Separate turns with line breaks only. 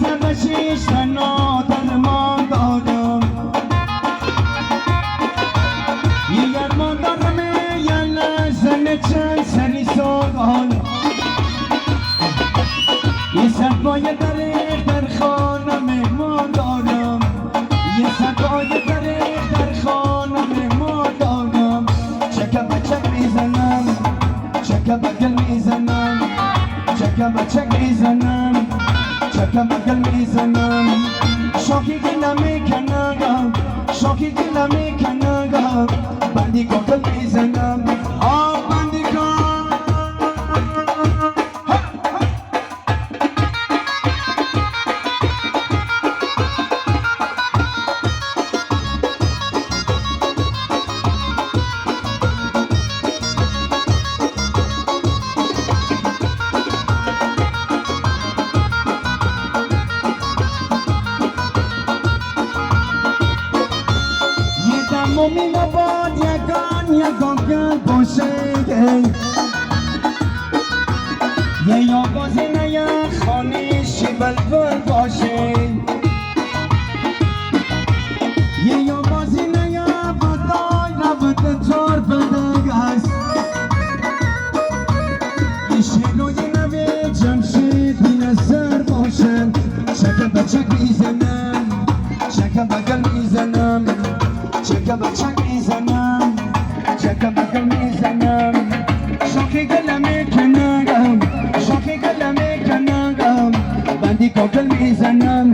بشیش تنها درمان دارم یه ارمان دارم یه لحظه چند سری سوال یه سرپای در خانه مهمان دارم یه سرپای در خانه مهمان دارم چکه بچک میزنم چکه بگل میزنم چکه بچک میزنم چکه بگل میزنم شاکی گله میکنم شاکی گله میکنم بندی گل میزنم بندی گل مومی مباد یگان گل باشه یه یا بازی نه یه خانیشی بلبل باشه یه یا بازی نه یه بدای نبود تار بدگست یه شیروی نوی جمشید بی نظر باشه چکه بچک میزنم چکه بگل میزنم چکه بچک میزنم چکه بگل میزنم شاکی گله میکنم شاکی گله میکنم بندی گل میزنم